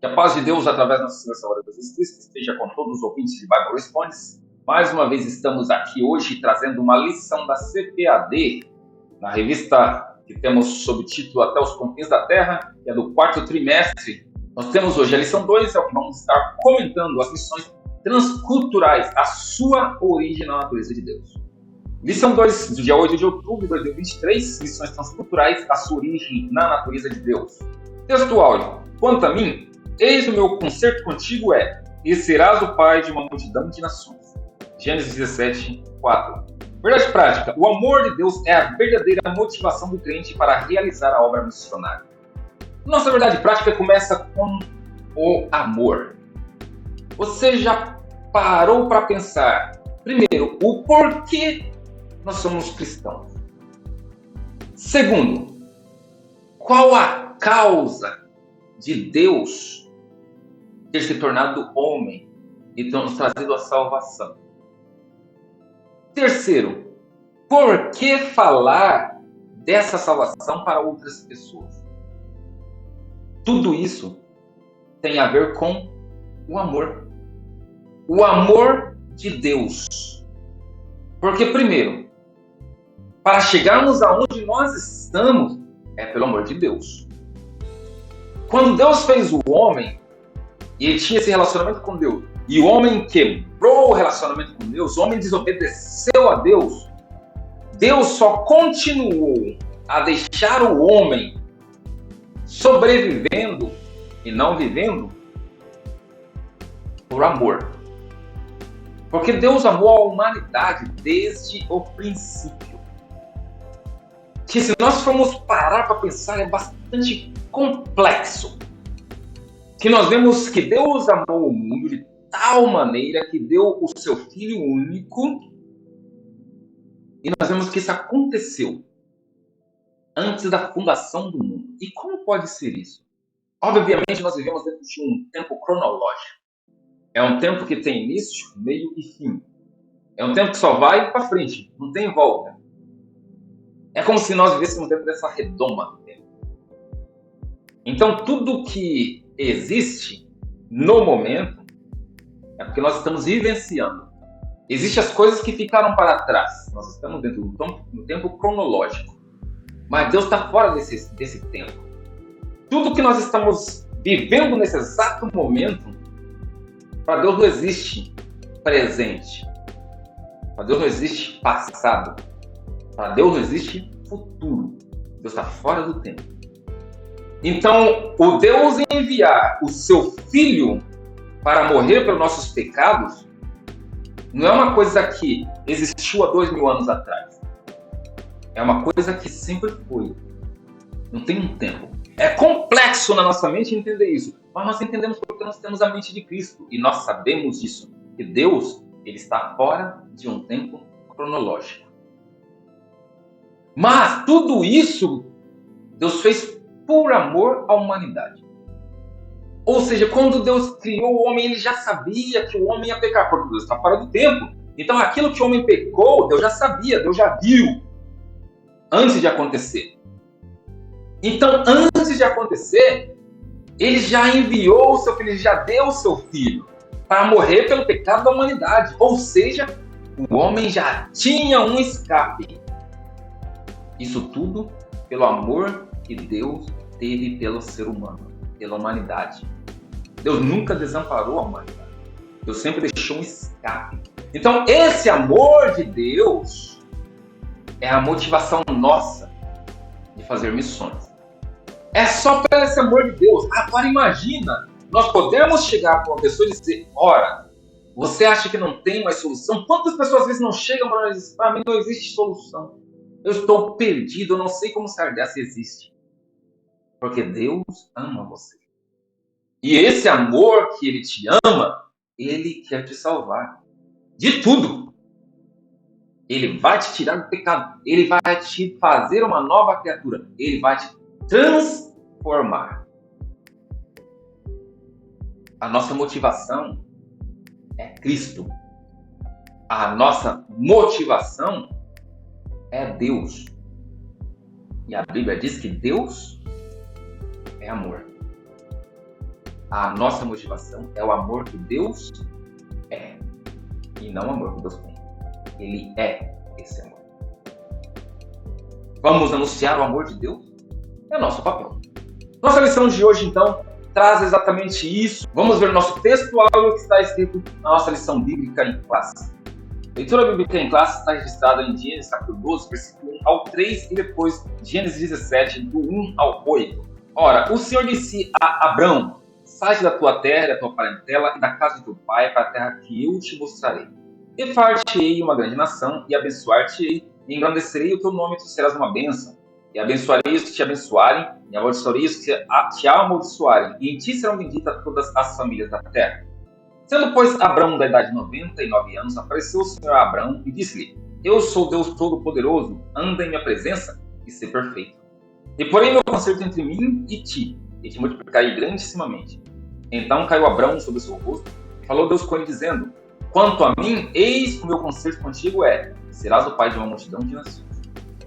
Que a paz de Deus, através do nosso Senhor Salvador Jesus Cristo, esteja com todos os ouvintes de Bible Respondes. Mais uma vez estamos aqui hoje trazendo uma lição da CPAD, na revista que temos sob título Até os Confins da Terra, que é do 4º trimestre. Nós temos hoje a lição 2, é o que vamos estar comentando, as lições transculturais, a sua origem na natureza de Deus. Lição 2, do dia 8 de outubro de 2023, lições transculturais, a sua origem na natureza de Deus. Texto áudio. Quanto a mim, eis o meu concerto contigo e serás o pai de uma multidão de nações. Gênesis 17, 4. Verdade prática. O amor de Deus é a verdadeira motivação do crente para realizar a obra missionária. Nossa verdade prática começa com o amor. Você já parou para pensar, primeiro, o porquê nós somos cristãos? Segundo, qual a causa de Deus ter se tornado homem e ter nos trazido a salvação? Terceiro, por que falar dessa salvação para outras pessoas? Tudo isso tem a ver com o amor. O amor de Deus. Porque, primeiro, para chegarmos aonde nós estamos, é pelo amor de Deus. Quando Deus fez o homem, e ele tinha esse relacionamento com Deus, e o homem quebrou o relacionamento com Deus, o homem desobedeceu a Deus, Deus só continuou a deixar o homem sobrevivendo e não vivendo por amor. Porque Deus amou a humanidade desde o princípio. Que se nós formos parar para pensar, é bastante complexo. Que nós vemos que Deus amou o mundo de tal maneira que deu o seu Filho único, e nós vemos que isso aconteceu antes da fundação do mundo. E como pode ser isso? Obviamente nós vivemos dentro de um tempo cronológico. É um tempo que tem início, meio e fim. É um tempo que só vai para frente, não tem volta. É como se nós vivêssemos dentro dessa redoma do tempo. Então tudo que existe no momento é porque nós estamos vivenciando. Existem as coisas que ficaram para trás. Nós estamos dentro do tempo cronológico. Mas Deus está fora desse tempo. Tudo que nós estamos vivendo nesse exato momento, para Deus não existe presente. Para Deus não existe passado. Para Deus não existe futuro. Deus está fora do tempo. Então, o Deus enviar o seu Filho para morrer pelos nossos pecados não é uma coisa que existiu há 2000 anos atrás. É uma coisa que sempre foi. Não tem um tempo. É complexo na nossa mente entender isso. Mas nós entendemos porque nós temos a mente de Cristo. E nós sabemos disso. Que Deus, ele está fora de um tempo cronológico. Mas tudo isso Deus fez por amor à humanidade. Ou seja, quando Deus criou o homem, ele já sabia que o homem ia pecar, porque Deus está fora do tempo. Então aquilo que o homem pecou, Deus já sabia, Deus já viu, antes de acontecer. Então, antes de acontecer, ele já enviou o seu filho, ele já deu o seu filho para morrer pelo pecado da humanidade. Ou seja, o homem já tinha um escape. Isso tudo pelo amor que Deus teve pelo ser humano, pela humanidade. Deus nunca desamparou a humanidade. Deus sempre deixou um escape. Então, esse amor de Deus é a motivação nossa de fazer missões. É só pelo esse amor de Deus. Agora imagina, nós podemos chegar para uma pessoa e dizer, ora, você acha que não tem mais solução? Quantas pessoas às vezes não chegam para nós e dizem, para mim não existe solução. Eu estou perdido, eu não sei como sair dessa, existe. Porque Deus ama você. E esse amor que Ele te ama, Ele quer te salvar. De tudo. Ele vai te tirar do pecado. Ele vai te fazer uma nova criatura. Ele vai te transformar. A nossa motivação é Cristo. A nossa motivação é Deus. E a Bíblia diz que Deus é amor. A nossa motivação é o amor que Deus é, e não o amor que Deus tem. Ele é esse amor. Vamos anunciar o amor de Deus? É nosso papel. Nossa lição de hoje, então, traz exatamente isso. Vamos ver o nosso texto áureo que está escrito na nossa lição bíblica em classe. A leitura bíblica em classe está registrada em Gênesis capítulo 12, versículo 1 ao 3 e depois Gênesis 17, do 1 ao 8. Ora, o Senhor disse a Abrão: sai da tua terra, da tua parentela e da casa de teu pai para a terra que eu te mostrarei. E far-te-ei uma grande nação e abençoar-te-ei e engrandecerei o teu nome e tu serás uma bênção. E abençoarei os que te abençoarem, e amaldiçoarei os que te amaldiçoarem, e em ti serão benditas todas as famílias da terra. Sendo, pois, Abrão da idade de 99 anos, apareceu o Senhor a Abrão e disse-lhe: eu sou Deus Todo-Poderoso, anda em minha presença e ser perfeito. E porém meu concerto entre mim e te multiplicarei grandissimamente. Então caiu Abrão sobre o seu rosto, e falou Deus com ele, dizendo: quanto a mim, eis que o meu concerto contigo é: serás o pai de uma multidão de nações.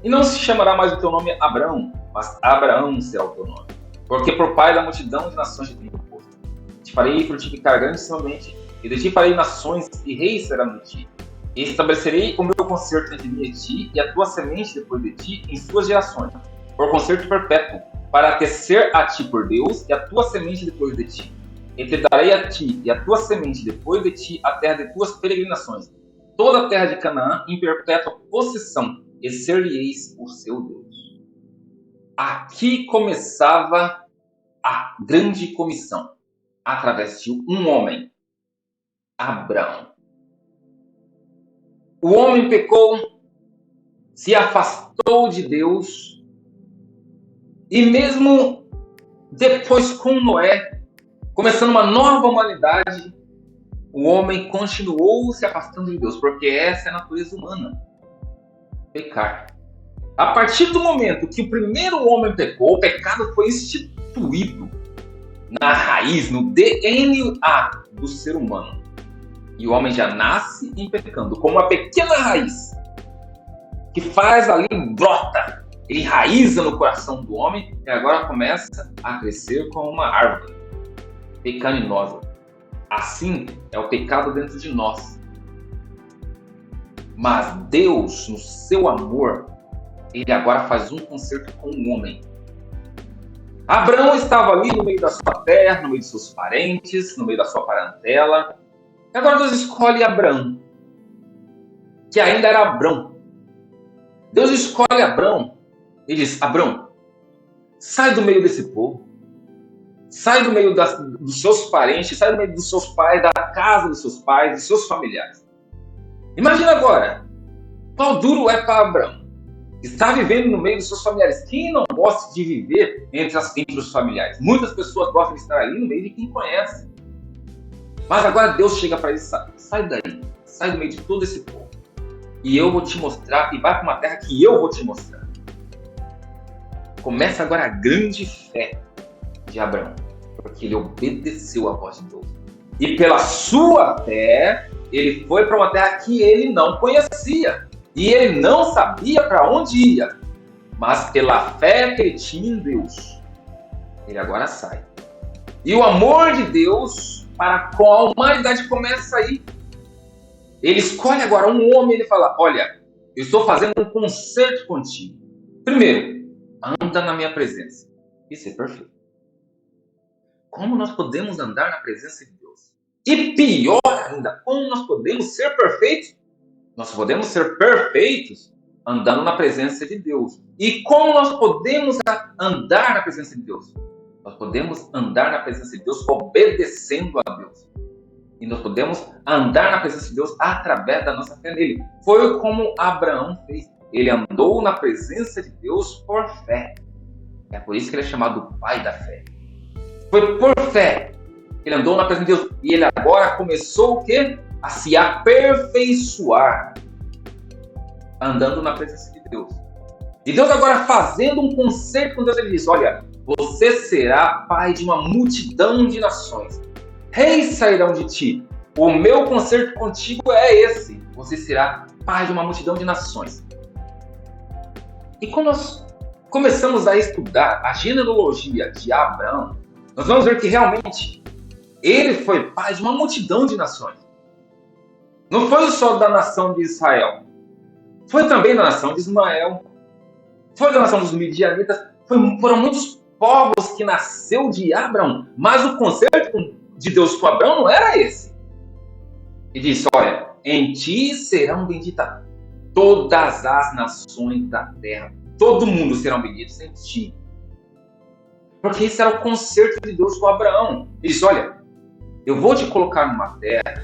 E não se chamará mais o teu nome Abrão, mas Abraão será o teu nome, porque por pai da multidão de nações te tenho posto. Te farei frutificar grandissimamente, e de ti farei nações, e reis serão de ti. E estabelecerei o meu concerto entre mim e ti, e a tua semente depois de ti, em suas gerações, por concerto perpétuo, para tecer a ti por Deus, e a tua semente depois de ti. E te darei a ti e a tua semente depois de ti a terra de tuas peregrinações, toda a terra de Canaã em perpétua possessão, e ser-lhe-eis o seu Deus. Aqui começava a grande comissão, através de um homem, Abrão. O homem pecou, se afastou de Deus, e mesmo depois com Noé, começando uma nova humanidade, o homem continuou se afastando de Deus, porque essa é a natureza humana. Pecar. A partir do momento que o primeiro homem pecou, o pecado foi instituído na raiz, no DNA do ser humano. E o homem já nasce em pecando, como uma pequena raiz que faz ali, brota, enraiza no coração do homem e agora começa a crescer como uma árvore pecaminosa. Assim é o pecado dentro de nós. Mas Deus, no seu amor, ele agora faz um concerto com o homem. Abraão estava ali no meio da sua terra, no meio de seus parentes, no meio da sua parentela. E agora Deus escolhe Abraão, que ainda era Abrão. Deus escolhe Abraão e diz: Abraão, sai do meio desse povo, sai do meio dos seus parentes, sai do meio dos seus pais, da casa dos seus pais, dos seus familiares. Imagina agora, qual duro é para Abraão estar vivendo no meio dos seus familiares. Quem não gosta de viver entre os familiares? Muitas pessoas gostam de estar ali no meio de quem conhece. Mas agora Deus chega para ele: sai daí, sai do meio de todo esse povo. E eu vou te mostrar, e vai para uma terra que eu vou te mostrar. Começa agora a grande fé de Abraão, porque ele obedeceu a voz de Deus. E pela sua fé, ele foi para uma terra que ele não conhecia. E ele não sabia para onde ia. Mas pela fé que ele tinha em Deus, ele agora sai. E o amor de Deus para com a humanidade começa aí. Ele escolhe agora um homem e ele fala: olha, eu estou fazendo um concerto contigo. Primeiro, anda na minha presença. Isso é perfeito. Como nós podemos andar na presença de Deus? E pior ainda, como nós podemos ser perfeitos? Nós podemos ser perfeitos andando na presença de Deus. E como nós podemos andar na presença de Deus? Nós podemos andar na presença de Deus obedecendo a Deus. E nós podemos andar na presença de Deus através da nossa fé nele. Foi como Abraão fez. Ele andou na presença de Deus por fé. É por isso que ele é chamado pai da fé. Foi por fé que ele andou na presença de Deus. E ele agora começou o quê? A se aperfeiçoar andando na presença de Deus. E Deus agora fazendo um concerto com Deus, ele diz: olha, você será pai de uma multidão de nações. Reis sairão de ti. O meu concerto contigo é esse. Você será pai de uma multidão de nações. E quando nós começamos a estudar a genealogia de Abraão, nós vamos ver que realmente ele foi pai de uma multidão de nações. Não foi só da nação de Israel. Foi também da nação de Ismael. Foi da nação dos midianitas. Foram muitos povos que nasceu de Abraão. Mas o concerto de Deus com Abraão não era esse. Ele disse, olha, em ti serão benditas todas as nações da terra. Todo mundo serão benditos em ti. Porque esse era o concerto de Deus com Abraão. Ele disse, olha, eu vou te colocar numa terra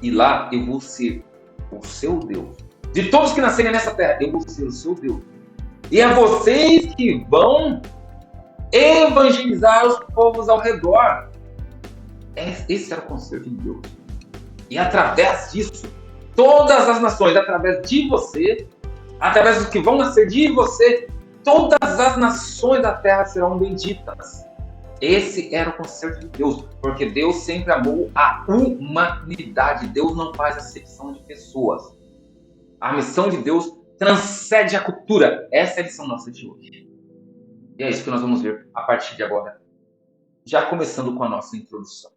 e lá eu vou ser o seu Deus. De todos que nascerem nessa terra, eu vou ser o seu Deus. E é vocês que vão evangelizar os povos ao redor. Esse era o concerto de Deus. E através disso, todas as nações, através de você, através dos que vão nascer de você, todas as nações da terra serão benditas. Esse era o concerto de Deus, porque Deus sempre amou a humanidade. Deus não faz acepção de pessoas. A missão de Deus transcende a cultura. Essa é a lição nossa de hoje. E é isso que nós vamos ver a partir de agora, já começando com a nossa introdução.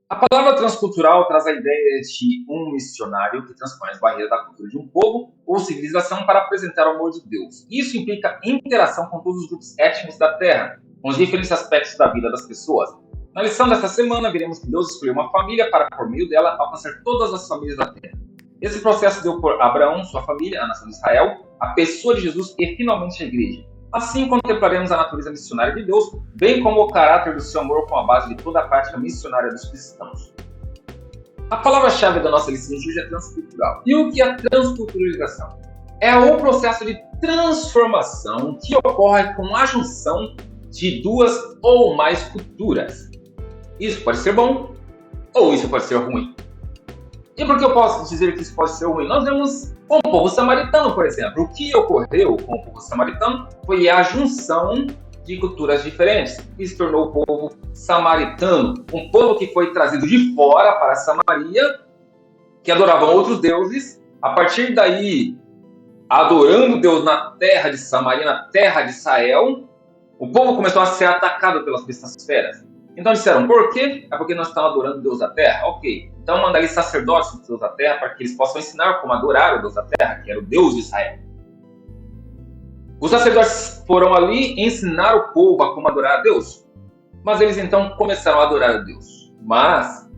A palavra transcultural traz a ideia de um missionário que transpõe as barreiras da cultura de um povo ou civilização para apresentar o amor de Deus. Isso implica interação com todos os grupos étnicos da Terra, com os diferentes aspectos da vida das pessoas. Na lição desta semana, veremos que Deus escolheu uma família para, por meio dela, alcançar todas as famílias da Terra. Esse processo deu por Abraão, sua família, a nação de Israel, a pessoa de Jesus e, finalmente, a igreja. Assim, contemplaremos a natureza missionária de Deus, bem como o caráter do seu amor com a base de toda a prática missionária dos cristãos. A palavra-chave da nossa lição de hoje é transcultural. E o que é transculturalização? É o processo de transformação que ocorre com a junção de duas ou mais culturas. Isso pode ser bom ou isso pode ser ruim. E por que eu posso dizer que isso pode ser ruim? Nós vemos com o povo samaritano, por exemplo. O que ocorreu com o povo samaritano foi a junção de culturas diferentes, que se tornou o povo samaritano. Um povo que foi trazido de fora para Samaria, que adoravam outros deuses. A partir daí, adorando Deus na terra de Samaria, na terra de Israel, o povo começou a ser atacado pelas bestas feras. Então disseram, por quê? É porque nós estamos adorando o Deus da terra? Ok. Então manda ali sacerdotes do Deus da terra para que eles possam ensinar como adorar o Deus da terra, que era o Deus de Israel. Os sacerdotes foram ali ensinar o povo a como adorar a Deus. Mas eles então começaram a adorar a Deus. Mas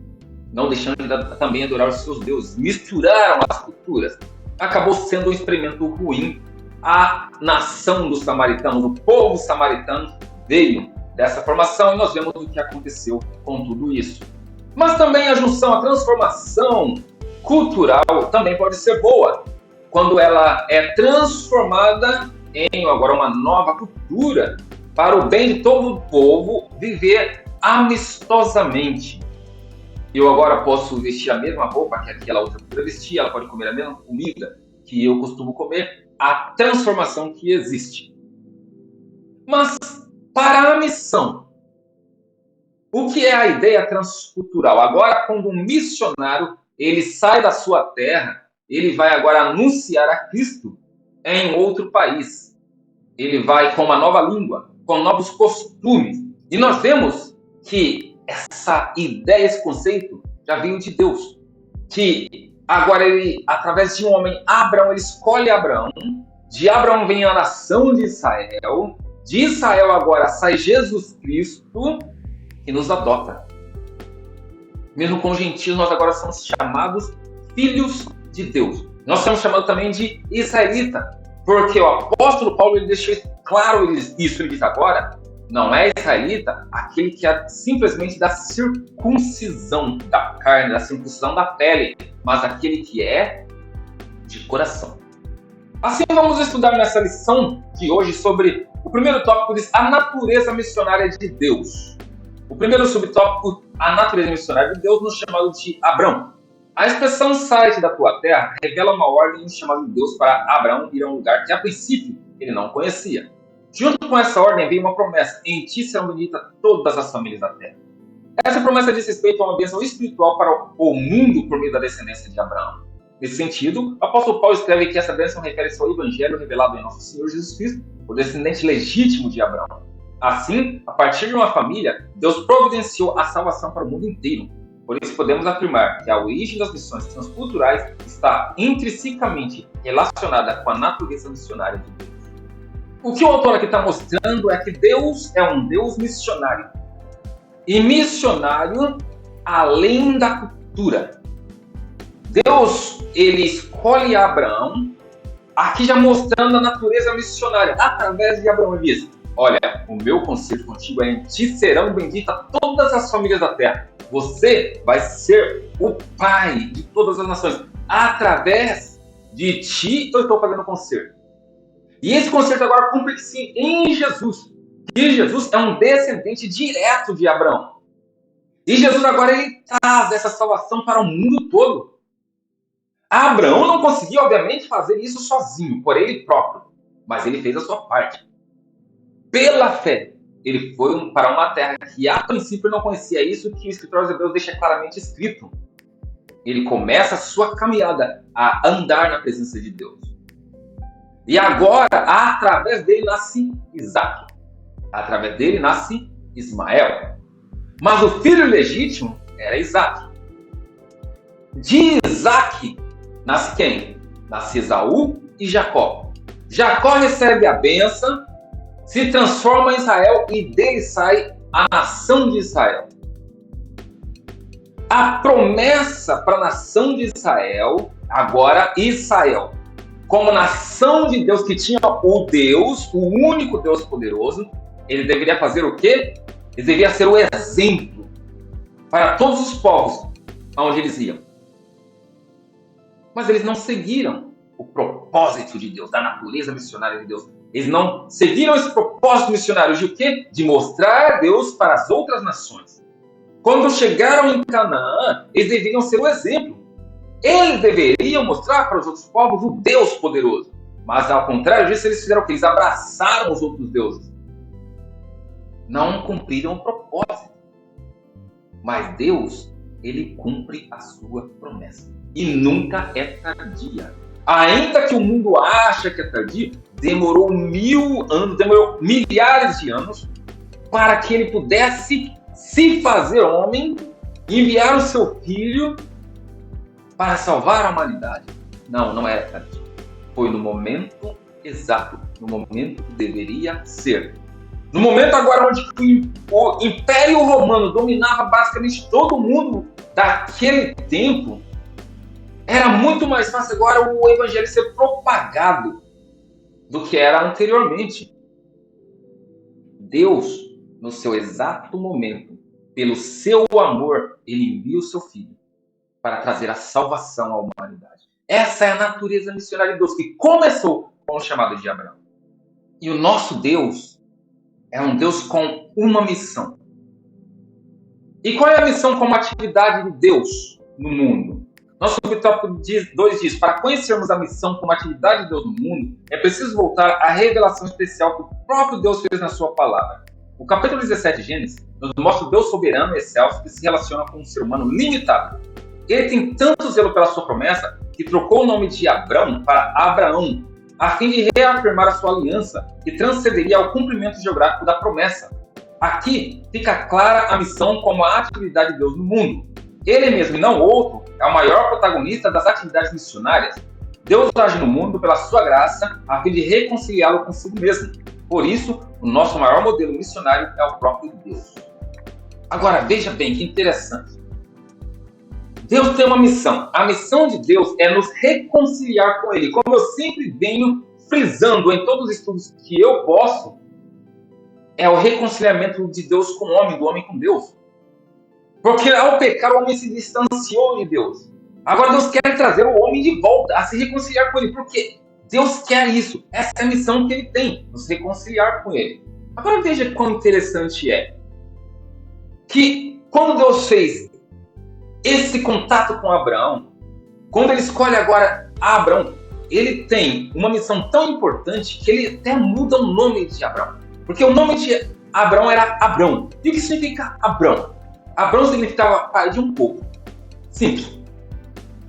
não deixando de também adorar os seus deuses. Misturaram as culturas. Acabou sendo um experimento ruim. A nação dos samaritanos, o povo samaritano, veio dessa formação e nós vemos o que aconteceu com tudo isso. Mas também a junção, a transformação cultural também pode ser boa, quando ela é transformada em agora uma nova cultura para o bem de todo o povo viver amistosamente. Eu agora posso vestir a mesma roupa que aquela outra cultura vestia, ela pode comer a mesma comida que eu costumo comer, a transformação que existe. Mas para a missão, o que é a ideia transcultural? Agora, quando um missionário ele sai da sua terra, ele vai agora anunciar a Cristo em outro país. Ele vai com uma nova língua, com novos costumes. E nós vemos que essa ideia, esse conceito, já veio de Deus. Que agora ele, através de um homem, Abraão, ele escolhe Abraão. De Abraão vem a nação de Israel. De Israel agora sai Jesus Cristo, que nos adota. Mesmo com os gentios, nós agora somos chamados filhos de Deus. Nós somos chamados também de israelita, porque o apóstolo Paulo ele deixou claro isso. Ele diz agora, não é israelita aquele que é simplesmente da circuncisão da carne, da circuncisão da pele, mas aquele que é de coração. Assim, vamos estudar nessa lição de hoje sobre o primeiro tópico, diz a natureza missionária de Deus. O primeiro subtópico, a natureza missionária de Deus, no chamado de Abrão. A expressão sai da tua terra revela uma ordem no chamado de Deus para Abraão ir a um lugar que, a princípio, ele não conhecia. Junto com essa ordem veio uma promessa: em ti serão benditas todas as famílias da terra. Essa promessa diz respeito a uma bênção espiritual para o mundo por meio da descendência de Abraão. Nesse sentido, o apóstolo Paulo escreve que essa bênção refere-se ao evangelho revelado em nosso Senhor Jesus Cristo, o descendente legítimo de Abraão. Assim, a partir de uma família, Deus providenciou a salvação para o mundo inteiro. Por isso, podemos afirmar que a origem das missões transculturais está intrinsecamente relacionada com a natureza missionária de Deus. O que o autor aqui está mostrando é que Deus é um Deus missionário. E missionário além da cultura. Deus, ele escolhe Abraão, aqui já mostrando a natureza missionária, através de Abraão. Ele diz: olha, o meu conselho contigo é: em ti serão benditas todas as famílias da terra. Você vai ser o pai de todas as nações. Através de ti eu estou fazendo o conserto. E esse conserto agora cumpre-se em Jesus. E Jesus é um descendente direto de Abraão. E Jesus agora ele traz essa salvação para o mundo todo. Abraão não conseguia, obviamente, fazer isso sozinho, por ele próprio. Mas ele fez a sua parte. Pela fé, ele foi para uma terra que a princípio não conhecia, isso que o escritor aos Hebreus deixa claramente escrito. Ele começa a sua caminhada a andar na presença de Deus. E agora, através dele nasce Isaac. Através dele nasce Ismael. Mas o filho legítimo era Isaac. De Isaac nasce quem? Nasce Esaú e Jacó. Jacó recebe a bênção, se transforma em Israel e dele sai a nação de Israel. A promessa para a nação de Israel, agora Israel, como nação de Deus que tinha o Deus, o único Deus poderoso, ele deveria fazer o quê? Ele deveria ser o exemplo para todos os povos aonde eles iam. Mas eles não seguiram o propósito de Deus, da natureza missionária de Deus. Eles não seguiram esse propósito missionário de o quê? De mostrar Deus para as outras nações. Quando chegaram em Canaã, eles deveriam ser o exemplo. Eles deveriam mostrar para os outros povos o Deus poderoso. Mas, ao contrário disso, eles fizeram o quê? Eles abraçaram os outros deuses. Não cumpriram o propósito. Mas Deus, ele cumpre a sua promessa. E nunca é tardia. Ainda que o mundo ache que é tardio, demorou 1000 anos, demorou milhares de anos para que ele pudesse se fazer homem, enviar o seu filho para salvar a humanidade. Não era tardio. Foi no momento exato, no momento que deveria ser. No momento agora onde o Império Romano dominava basicamente todo mundo daquele tempo, era muito mais fácil agora o evangelho ser propagado do que era anteriormente. Deus, no seu exato momento, pelo seu amor, ele envia o seu filho para trazer a salvação à humanidade. Essa é a natureza missionária de Deus, que começou com o chamado de Abraão. E o nosso Deus é um Deus com uma missão. E qual é a missão como atividade de Deus no mundo? Nosso tópico 2 diz: para conhecermos a missão como atividade de Deus no mundo, é preciso voltar à revelação especial que o próprio Deus fez na sua palavra. O capítulo 17 de Gênesis nos mostra o Deus soberano e excelso que se relaciona com um ser humano limitado. Ele tem tanto zelo pela sua promessa que trocou o nome de Abrão para Abraão, a fim de reafirmar a sua aliança, que transcenderia ao cumprimento geográfico da promessa. Aqui fica clara a missão como a atividade de Deus no mundo. Ele mesmo, e não outro, é o maior protagonista das atividades missionárias. Deus age no mundo pela sua graça, a fim de reconciliá-lo consigo mesmo. Por isso, o nosso maior modelo missionário é o próprio Deus. Agora, veja bem que interessante. Deus tem uma missão. A missão de Deus é nos reconciliar com Ele. Como eu sempre venho frisando em todos os estudos que eu posso, é o reconciliamento de Deus com o homem, do homem com Deus. Porque ao pecar, o homem se distanciou de Deus. Agora Deus quer trazer o homem de volta, a se reconciliar com Ele. Porque Deus quer isso. Essa é a missão que Ele tem, nos reconciliar com Ele. Agora veja quão interessante é que quando Deus fez esse contato com Abraão, quando Ele escolhe agora Abraão, Ele tem uma missão tão importante que Ele até muda o nome de Abraão. Porque o nome de Abraão era Abrão. E o que significa Abrão? Abrão significava pai de um povo. Simples.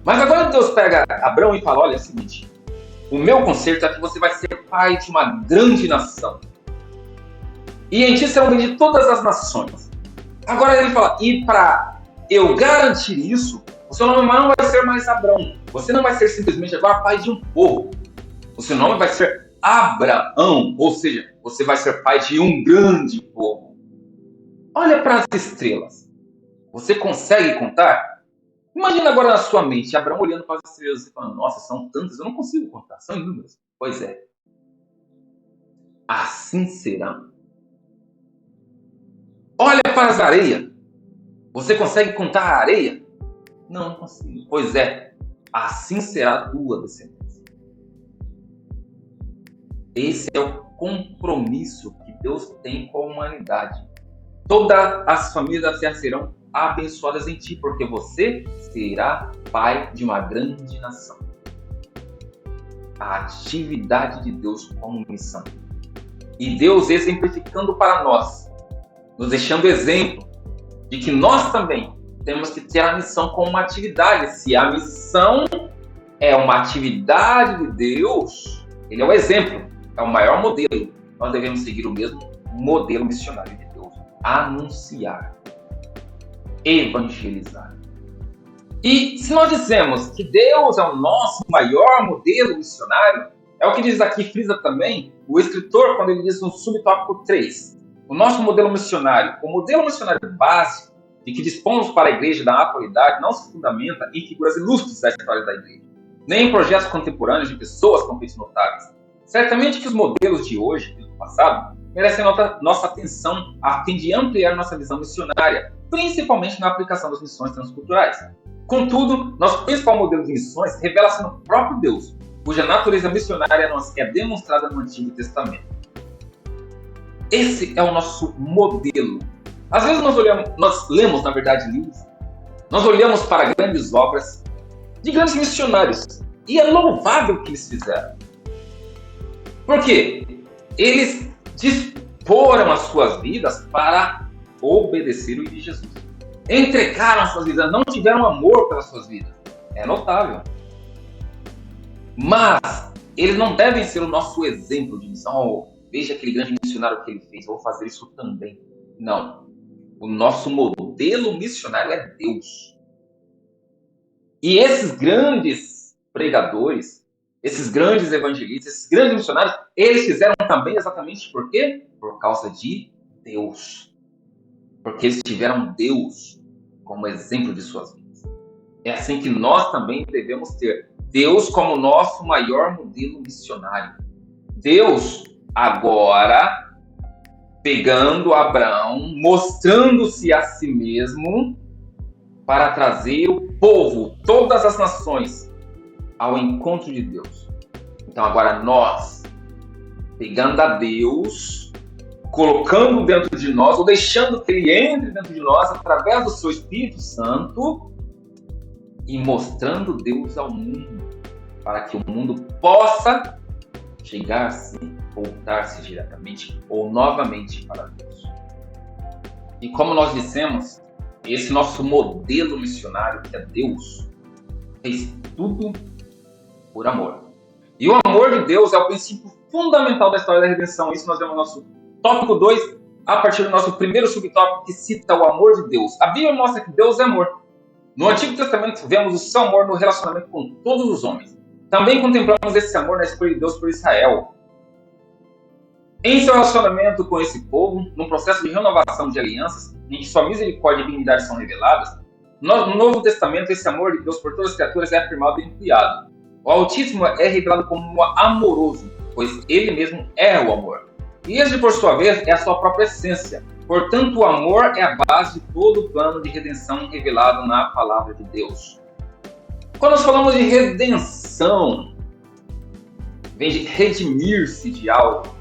Mas agora Deus pega Abrão e fala: olha, é o seguinte, o meu conserto é que você vai ser pai de uma grande nação. E em ti serão benditas todas as nações. Agora ele fala, e para eu garantir isso, o seu nome não vai ser mais Abrão. Você não vai ser simplesmente agora pai de um povo. O seu nome vai ser Abraão, ou seja, você vai ser pai de um grande povo. Olha para as estrelas. Você consegue contar? Imagina agora na sua mente, Abraão olhando para as estrelas e falando, nossa, são tantas, eu não consigo contar, são inúmeras. Pois é. Assim será. Olha para as areias. Você consegue contar a areia? Não, não consigo. Pois é. Assim será a tua descendência. Esse é o compromisso que Deus tem com a humanidade. Todas as famílias da terra serão abençoadas em ti, porque você será pai de uma grande nação. A atividade de Deus como missão. E Deus exemplificando para nós, nos deixando exemplo de que nós também temos que ter a missão como uma atividade. Se a missão é uma atividade de Deus, ele é o exemplo, é o maior modelo. Nós devemos seguir o mesmo modelo missionário de Deus. Anunciar, evangelizar. E se nós dissemos que Deus é o nosso maior modelo missionário, é o que diz aqui, frisa também, o escritor, quando ele diz no subtópico 3, o nosso modelo missionário, o modelo missionário básico de que dispomos para a igreja da atualidade não se fundamenta em figuras ilustres da história da igreja, nem em projetos contemporâneos de pessoas com feitos notáveis. Certamente que os modelos de hoje e do passado merecem nossa atenção a fim de ampliar nossa visão missionária, principalmente na aplicação das missões transculturais. Contudo, nosso principal modelo de missões revela-se no próprio Deus, cuja natureza missionária é demonstrada no Antigo Testamento. Esse é o nosso modelo. Às vezes nós lemos, na verdade, livros, nós olhamos para grandes obras de grandes missionários, e é louvável o que eles fizeram. Por quê? Eles disporam as suas vidas para obedecer o de Jesus. Entregaram as suas vidas, não tiveram amor pelas suas vidas. É notável. Mas eles não devem ser o nosso exemplo de missão. Oh, veja aquele grande missionário que ele fez, vou fazer isso também. Não. O nosso modelo missionário é Deus. E esses grandes pregadores, esses grandes evangelistas, esses grandes missionários, eles fizeram também exatamente por quê? Por causa de Deus. Porque eles tiveram Deus como exemplo de suas vidas. É assim que nós também devemos ter Deus como nosso maior modelo missionário. Deus agora pegando Abraão, mostrando-se a si mesmo para trazer o povo, todas as nações, ao encontro de Deus. Então agora nós, pegando a Deus, colocando dentro de nós, ou deixando que Ele entre dentro de nós, através do seu Espírito Santo, e mostrando Deus ao mundo, para que o mundo possa chegar-se, voltar-se diretamente ou novamente para Deus. E como nós dissemos, esse nosso modelo missionário, que é Deus, fez tudo por amor. E o amor de Deus é o princípio fundamental da história da redenção. Isso nós vemos no nosso tópico 2, a partir do nosso primeiro subtópico, que cita o amor de Deus. A Bíblia mostra que Deus é amor. No Antigo Testamento vemos o seu amor no relacionamento com todos os homens. Também contemplamos esse amor na escolha de Deus por Israel. Em seu relacionamento com esse povo, num processo de renovação de alianças, em que sua misericórdia e dignidade são reveladas, no Novo Testamento esse amor de Deus por todas as criaturas é afirmado e ampliado. O Altíssimo é revelado como amoroso, pois Ele mesmo é o amor. E este, por sua vez, é a sua própria essência. Portanto, o amor é a base de todo o plano de redenção revelado na Palavra de Deus. Quando nós falamos de redenção, vem de redimir-se de algo.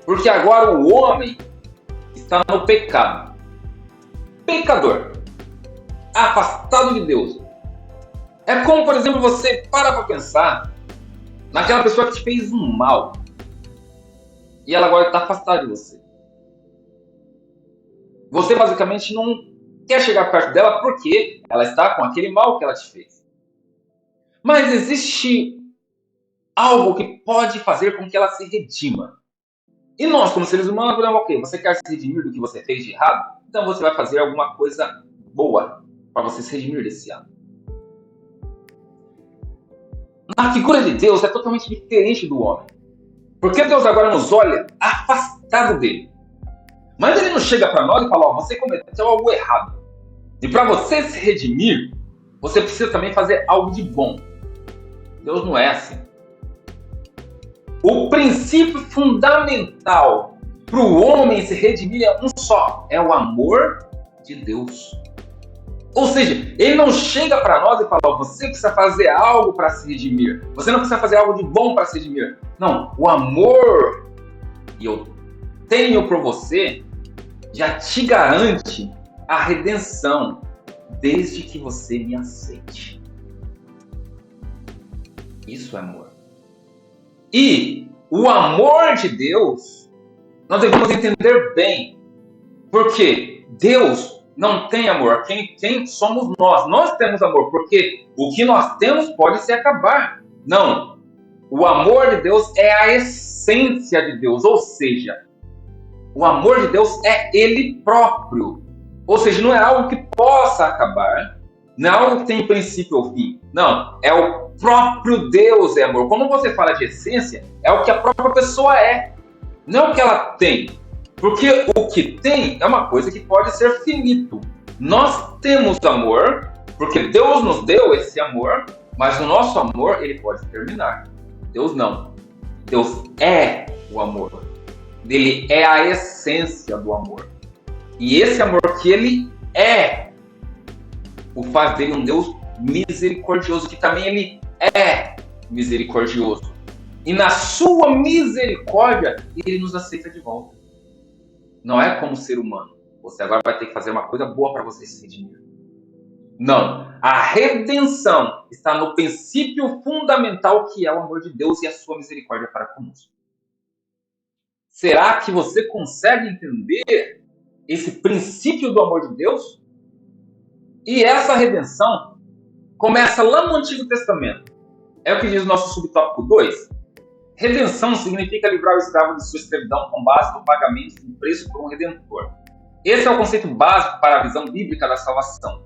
Porque agora o homem está no pecado. Pecador. Afastado de Deus. É como, por exemplo, você para pensar naquela pessoa que te fez um mal. E ela agora está afastada de você. Você basicamente não quer chegar perto dela porque ela está com aquele mal que ela te fez. Mas existe algo que pode fazer com que ela se redima. E nós, como seres humanos, falamos, ok, você quer se redimir do que você fez de errado? Então você vai fazer alguma coisa boa para você se redimir desse ato. A figura de Deus é totalmente diferente do homem. Porque Deus agora nos olha afastado dele. Mas ele não chega para nós e fala, você cometeu algo errado. E para você se redimir, você precisa também fazer algo de bom. Deus não é assim. O princípio fundamental para o homem se redimir é um só. É o amor de Deus. Ou seja, ele não chega para nós e fala, você precisa fazer algo para se redimir. Você não precisa fazer algo de bom para se redimir. Não, o amor que eu tenho por você já te garante a redenção desde que você me aceite. Isso é amor. E o amor de Deus, nós devemos entender bem. Porque Deus não tem amor. Quem somos nós? Nós temos amor, porque o que nós temos pode se acabar. Não. O amor de Deus é a essência de Deus. Ou seja, o amor de Deus é Ele próprio. Ou seja, não é algo que possa acabar. Não é algo que tem princípio ou fim. Não. É o próprio Deus é amor. Quando você fala de essência, é o que a própria pessoa é. Não o que ela tem. Porque o que tem é uma coisa que pode ser finito. Nós temos amor, porque Deus nos deu esse amor, mas o nosso amor, ele pode terminar. Deus não. Deus é o amor. Ele é a essência do amor. E esse amor que ele é, o faz dele um Deus misericordioso, que também ele é misericordioso. E na sua misericórdia, ele nos aceita de volta. Não é como ser humano. Você agora vai ter que fazer uma coisa boa para você se redimir. Não. A redenção está no princípio fundamental que é o amor de Deus e a sua misericórdia para conosco. Será que você consegue entender esse princípio do amor de Deus? E essa redenção começa lá no Antigo Testamento. É o que diz o nosso subtópico 2. Redenção significa livrar o escravo de sua escravidão com base no pagamento de um preço por um redentor. Esse é o conceito básico para a visão bíblica da salvação.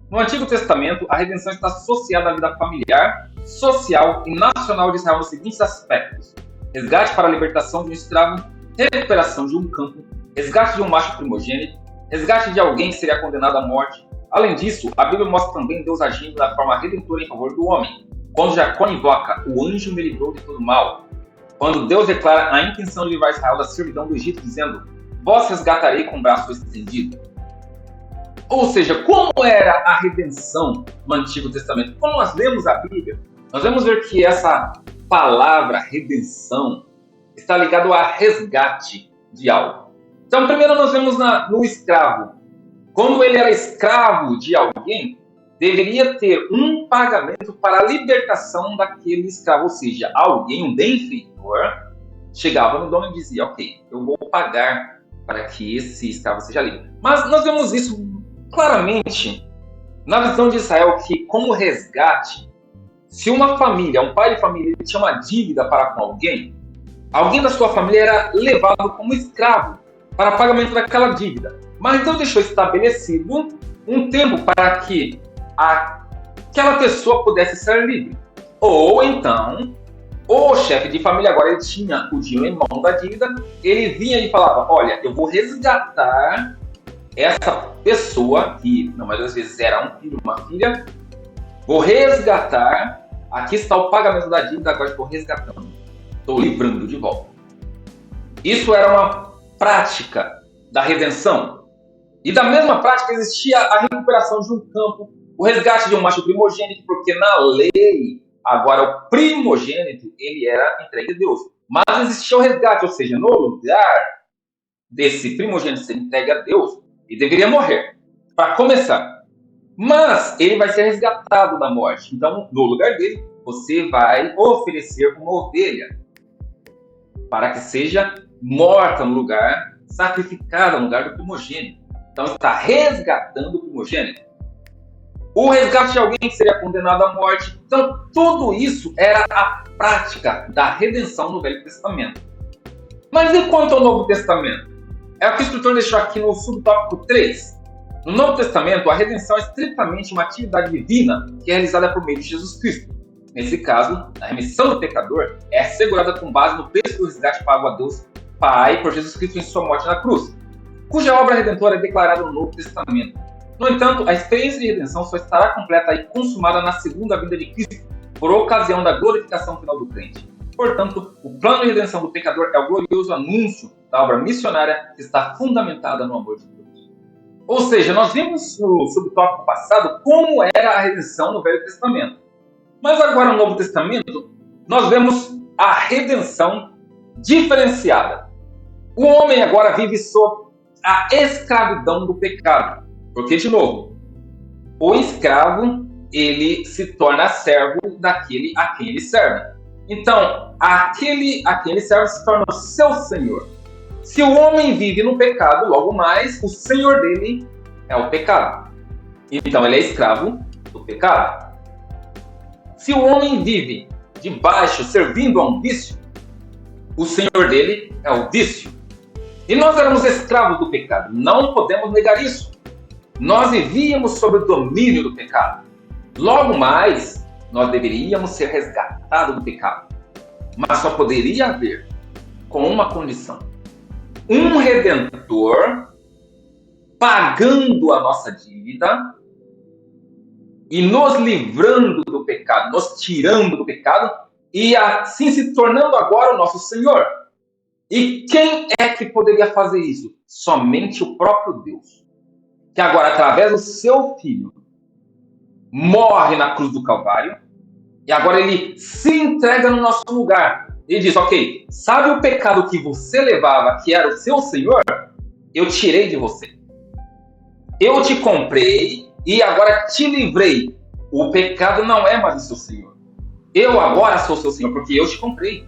No Antigo Testamento, a redenção está associada à vida familiar, social e nacional de Israel nos seguintes aspectos: resgate para a libertação de um escravo, recuperação de um campo, resgate de um macho primogênito, resgate de alguém que seria condenado à morte. Além disso, a Bíblia mostra também Deus agindo da forma redentora em favor do homem. Quando Jacó invoca, o anjo me livrou de todo mal. Quando Deus declara a intenção de livrar Israel da servidão do Egito, dizendo, vós resgatarei com o braço estendido. Ou seja, como era a redenção no Antigo Testamento? Quando nós lemos a Bíblia, nós vamos ver que essa palavra redenção está ligada a resgate de algo. Então, primeiro nós vemos no escravo. Quando ele era escravo de alguém, deveria ter um pagamento para a libertação daquele escravo. Ou seja, alguém, um benfeitor, chegava no dono e dizia, ok, eu vou pagar para que esse escravo seja livre. Mas nós vemos isso claramente na visão de Israel, que como resgate, se uma família, um pai de família, ele tinha uma dívida para com alguém da sua família era levado como escravo para pagamento daquela dívida. Mas então deixou estabelecido um tempo para que aquela pessoa pudesse ser livre. Ou então, o chefe de família agora ele tinha o dinheiro em mão da dívida, ele vinha e falava, olha, eu vou resgatar essa pessoa, que na maioria das vezes era um filho, uma filha, vou resgatar, aqui está o pagamento da dívida, agora estou resgatando, estou livrando de volta. Isso era uma prática da redenção. E da mesma prática existia a recuperação de um campo, o resgate de um macho primogênito, porque na lei, agora o primogênito, ele era entregue a Deus. Mas existia o resgate, ou seja, no lugar desse primogênito ser entregue a Deus, ele deveria morrer, para começar. Mas ele vai ser resgatado da morte. Então, no lugar dele, você vai oferecer uma ovelha para que seja morta no lugar, sacrificada no lugar do primogênito. Então, está resgatando o primogênito. O resgate de alguém que seria condenado à morte. Então, tudo isso era a prática da redenção no Velho Testamento. Mas e quanto ao Novo Testamento? É o que o escritor deixou aqui no subtópico 3. No Novo Testamento, a redenção é estritamente uma atividade divina que é realizada por meio de Jesus Cristo. Nesse caso, a remissão do pecador é assegurada com base no preço do resgate pago a Deus Pai por Jesus Cristo em sua morte na cruz, cuja obra redentora é declarada no Novo Testamento. No entanto, a experiência de redenção só estará completa e consumada na segunda vinda de Cristo, por ocasião da glorificação final do crente. Portanto, o plano de redenção do pecador é o glorioso anúncio da obra missionária que está fundamentada no amor de Deus. Ou seja, nós vimos no subtópico passado como era a redenção no Velho Testamento. Mas agora no Novo Testamento, nós vemos a redenção diferenciada. O homem agora vive sob a escravidão do pecado. Porque, de novo, o escravo, ele se torna servo daquele a quem ele serve. Então, aquele a quem ele serve se torna o seu senhor. Se o homem vive no pecado, logo mais, o senhor dele é o pecado. Então, ele é escravo do pecado. Se o homem vive debaixo, servindo a um vício, o senhor dele é o vício. E nós éramos escravos do pecado. Não podemos negar isso. Nós vivíamos sob o domínio do pecado. Logo mais, nós deveríamos ser resgatados do pecado. Mas só poderia haver com uma condição: um redentor pagando a nossa dívida e nos livrando do pecado, nos tirando do pecado e assim se tornando agora o nosso Senhor. E quem é que poderia fazer isso? Somente o próprio Deus, que agora, através do seu Filho, morre na cruz do Calvário e agora ele se entrega no nosso lugar. Ele diz: ok, sabe o pecado que você levava, que era o seu Senhor? Eu tirei de você. Eu te comprei e agora te livrei. O pecado não é mais o seu Senhor. Eu agora sou o seu Senhor, porque eu te comprei.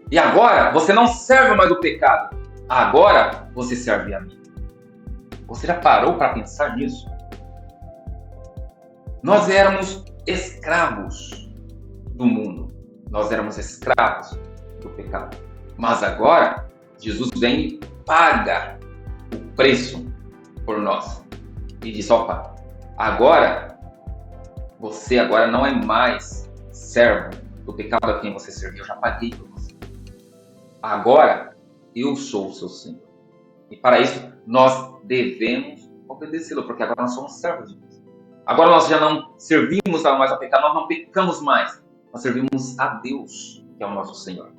E agora você não serve mais o pecado. Agora você serve a mim. Você já parou para pensar nisso? Nós éramos escravos do mundo. Nós éramos escravos do pecado. Mas agora, Jesus vem e paga o preço por nós. E diz: opa, agora, você agora não é mais servo do pecado a quem você serviu. Eu já paguei por você. Agora, eu sou o seu Senhor. E para isso, nós devemos obedecê-lo, porque agora nós somos servos de Deus. Agora nós já não servimos mais ao pecado, nós não pecamos mais. Nós servimos a Deus, que é o nosso Senhor.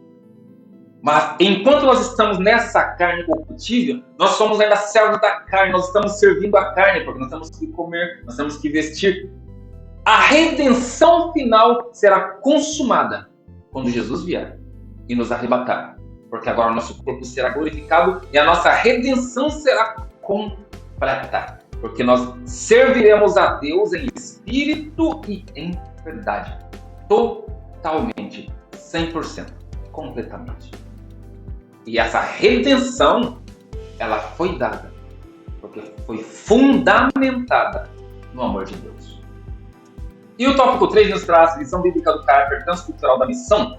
Mas enquanto nós estamos nessa carne corruptível, nós somos ainda servos da carne, nós estamos servindo a carne, porque nós temos que comer, nós temos que vestir. A redenção final será consumada quando Jesus vier e nos arrebatar. Porque agora o nosso corpo será glorificado e a nossa redenção será completa. Porque nós serviremos a Deus em espírito e em verdade. Totalmente, 100%, completamente. E essa redenção, ela foi dada, porque foi fundamentada no amor de Deus. E o tópico 3 nos traz a visão bíblica do caráter transcultural da missão.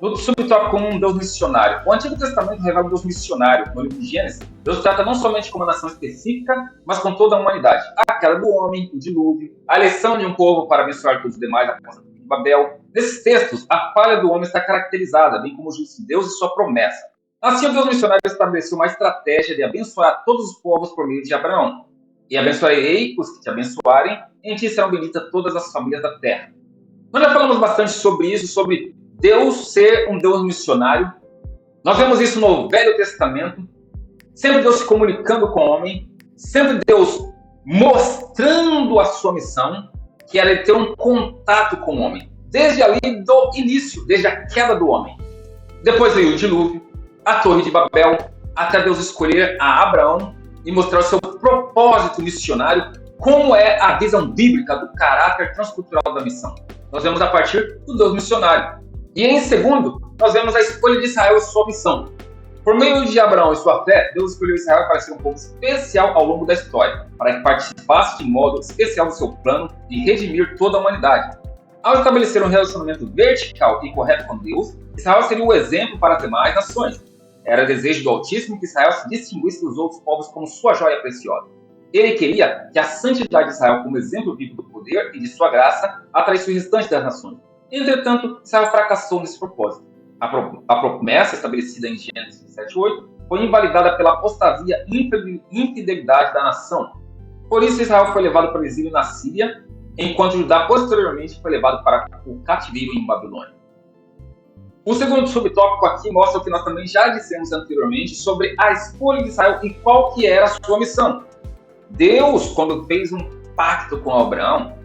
No subtópico 1, Deus missionário. O Antigo Testamento revela o Deus missionário. No livro de Gênesis, Deus trata não somente com uma nação específica, mas com toda a humanidade. A queda do homem, o dilúvio, a eleição de um povo para abençoar todos os demais, a força de Babel. Nesses textos, a falha do homem está caracterizada, bem como o juízo de Deus e sua promessa. Assim, o Deus missionário estabeleceu uma estratégia de abençoar todos os povos por meio de Abraão. E abençoarei os que te abençoarem, e em ti serão benditas todas as famílias da terra. Nós já falamos bastante sobre isso, sobre Deus ser um Deus missionário. Nós vemos isso no Velho Testamento. Sempre Deus se comunicando com o homem. Sempre Deus mostrando a sua missão, que era ter um contato com o homem. Desde ali do início, desde a queda do homem. Depois veio o dilúvio, a Torre de Babel, até Deus escolher a Abraão e mostrar o seu propósito missionário, como é a visão bíblica do caráter transcultural da missão. Nós vemos a partir do Deus missionário. E em segundo, nós vemos a escolha de Israel e sua missão. Por meio de Abraão e sua fé, Deus escolheu Israel para ser um povo especial ao longo da história, para que participasse de modo especial do seu plano de redimir toda a humanidade. Ao estabelecer um relacionamento vertical e correto com Deus, Israel seria o exemplo para as demais nações. Era desejo do Altíssimo que Israel se distinguisse dos outros povos como sua joia preciosa. Ele queria que a santidade de Israel, como exemplo vivo do poder e de sua graça, atraísse o restante das nações. Entretanto, Israel fracassou nesse propósito. A promessa estabelecida em Gênesis 7:8 foi invalidada pela apostasia e infidelidade da nação. Por isso, Israel foi levado para o exílio na Síria, enquanto Judá posteriormente foi levado para o cativeiro em Babilônia. O segundo subtópico aqui mostra o que nós também já dissemos anteriormente sobre a escolha de Israel e qual que era a sua missão. Deus, quando fez um pacto com Abraão,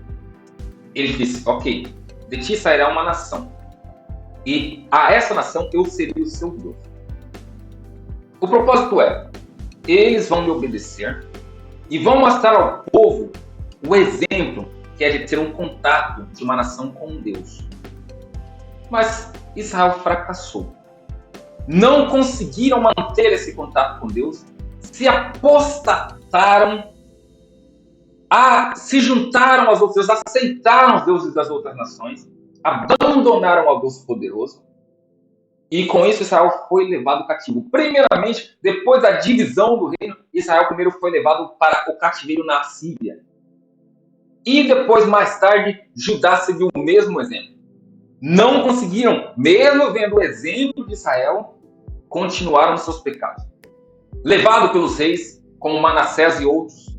ele disse, ok, de ti sairá uma nação, e a essa nação eu serei o seu Deus. O propósito é, eles vão me obedecer e vão mostrar ao povo o exemplo que é de ter um contato de uma nação com Deus. Mas Israel fracassou. Não conseguiram manter esse contato com Deus, se apostataram, se juntaram aos outros deuses, aceitaram os deuses das outras nações, abandonaram ao Deus poderoso, e com isso Israel foi levado cativo. Primeiramente, depois da divisão do reino, Israel primeiro foi levado para o cativeiro na Síria. E depois, mais tarde, Judá seguiu o mesmo exemplo. Não conseguiram, mesmo vendo o exemplo de Israel, continuaram nos seus pecados. Levado pelos reis, como Manassés e outros,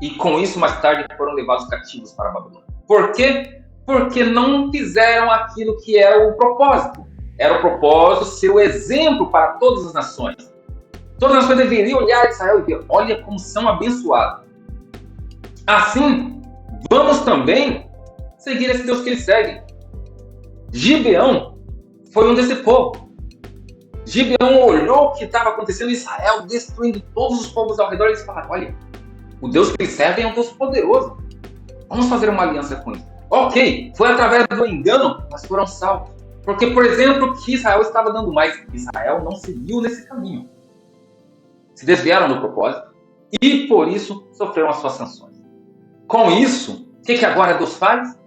e com isso, mais tarde, foram levados cativos para a Babilônia. Por quê? Porque não fizeram aquilo que era o propósito. Era o propósito ser o exemplo para todas as nações. Todas as nações deveriam olhar Israel e ver, olha como são abençoados. Assim, vamos também seguir esse Deus que eles seguem. Gibeão foi um desse povo. Gibeão olhou o que estava acontecendo em Israel, destruindo todos os povos ao redor, e eles falaram, olha, o Deus que eles servem é um Deus poderoso. Vamos fazer uma aliança com ele. Ok, foi através do engano, mas foram salvos. Porque, por exemplo, que Israel estava dando mais. Israel não seguiu nesse caminho. Se desviaram do propósito e, por isso, sofreram as suas sanções. Com isso, o que agora Deus faz?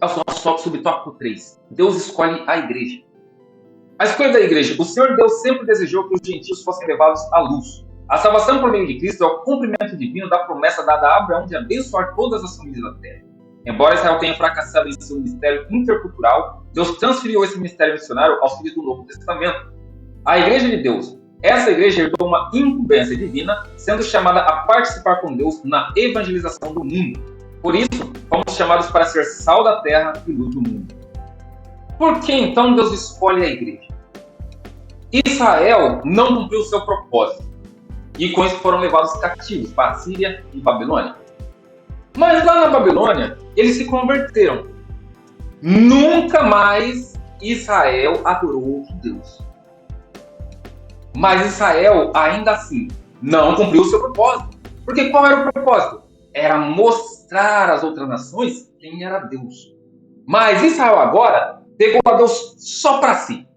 É o nosso subtópico 3. Deus escolhe a igreja. A escolha da igreja. O Senhor Deus sempre desejou que os gentios fossem levados à luz. A salvação por meio de Cristo é o cumprimento divino da promessa dada a Abraão de abençoar todas as famílias da terra. Embora Israel tenha fracassado em seu ministério intercultural, Deus transferiu esse ministério missionário aos filhos do Novo Testamento. A igreja de Deus. Essa igreja herdou uma incumbência divina, sendo chamada a participar com Deus na evangelização do mundo. Por isso, fomos chamados para ser sal da terra e luz do mundo. Por que então Deus escolhe a igreja? Israel não cumpriu o seu propósito, e com isso foram levados cativos para a Síria e Babilônia. Mas lá na Babilônia, eles se converteram. Nunca mais Israel adorou outro Deus. Mas Israel, ainda assim, não cumpriu o seu propósito. Porque qual era o propósito? Era mostrar às outras nações quem era Deus. Mas Israel agora pegou a Deus só para si.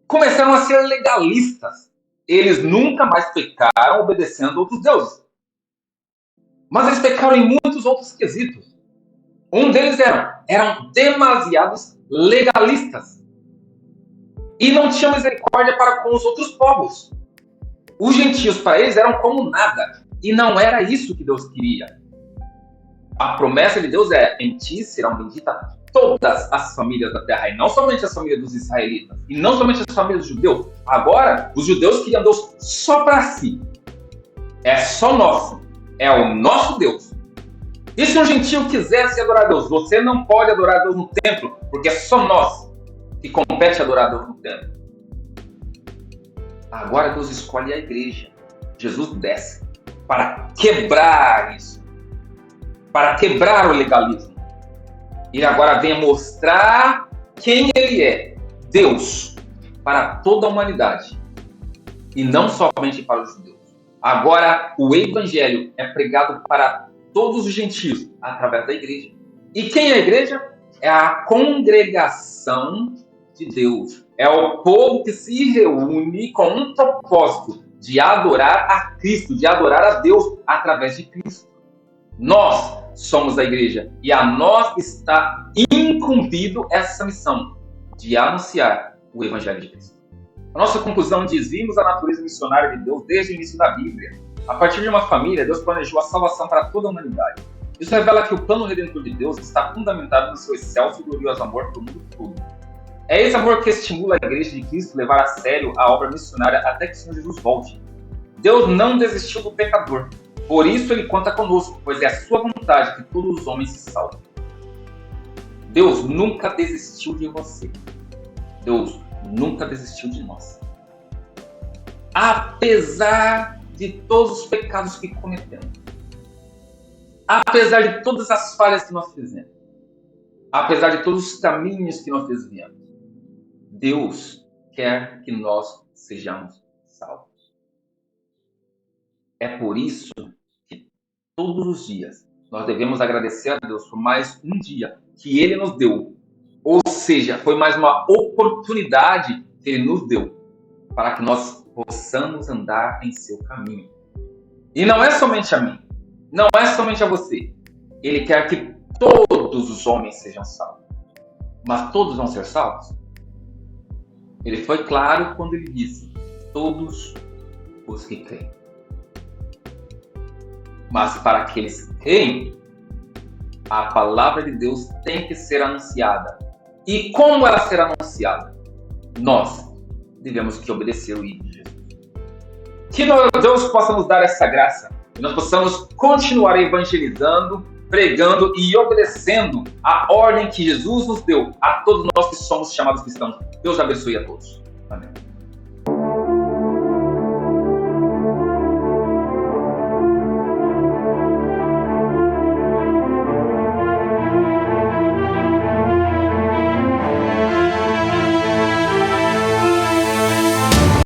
Começaram a ser legalistas. Eles nunca mais pecaram obedecendo a outros deuses. Mas eles pecaram em muitos outros quesitos. Um deles eram demasiados legalistas. E não tinham misericórdia para com os outros povos. Os gentios para eles eram como nada. E não era isso que Deus queria. A promessa de Deus é, em ti serão benditas todas as famílias da terra. E não somente as famílias dos israelitas. E não somente as famílias dos judeus. Agora, os judeus queriam Deus só para si. É só nosso. É o nosso Deus. E se um gentio quisesse adorar a Deus? Você não pode adorar a Deus no templo, porque é só nós que compete adorar a Deus no templo. Agora Deus escolhe a igreja. Jesus desce para quebrar isso. Para quebrar o legalismo. Ele agora vem mostrar quem ele é. Deus. Para toda a humanidade. E não somente para os judeus. Agora, o evangelho é pregado para todos os gentios através da igreja. E quem é a igreja? É a congregação de Deus. É o povo que se reúne com um propósito de adorar a Cristo, de adorar a Deus através de Cristo. Nós somos a igreja e a nós está incumbido essa missão de anunciar o evangelho de Cristo. A nossa conclusão diz: vimos a natureza missionária de Deus desde o início da Bíblia. A partir de uma família, Deus planejou a salvação para toda a humanidade. Isso revela que o plano redentor de Deus está fundamentado no seu excelso e glorioso amor pelo mundo todo. É esse amor que estimula a Igreja de Cristo a levar a sério a obra missionária até que o Senhor Jesus volte. Deus não desistiu do pecador. Por isso Ele conta conosco, pois é a sua vontade que todos os homens se salvem. Deus nunca desistiu de você. Deus nunca desistiu de nós. Apesar de todos os pecados que cometemos, apesar de todas as falhas que nós fizemos, apesar de todos os caminhos que nós desviamos, Deus quer que nós sejamos salvos. É por isso que todos os dias nós devemos agradecer a Deus por mais um dia que Ele nos deu. Ou seja, foi mais uma oportunidade que Ele nos deu para que nós possamos andar em seu caminho. E não é somente a mim, não é somente a você. Ele quer que todos os homens sejam salvos. Mas todos vão ser salvos? Ele foi claro quando ele disse: todos os que creem. Mas para aqueles que creem, a palavra de Deus tem que ser anunciada. E como ela será anunciada? Nós devemos que obedecer o ID de Jesus. Que Deus possa nos dar essa graça e nós possamos continuar evangelizando, pregando e obedecendo a ordem que Jesus nos deu a todos nós que somos chamados cristãos. Deus abençoe a todos. Amém.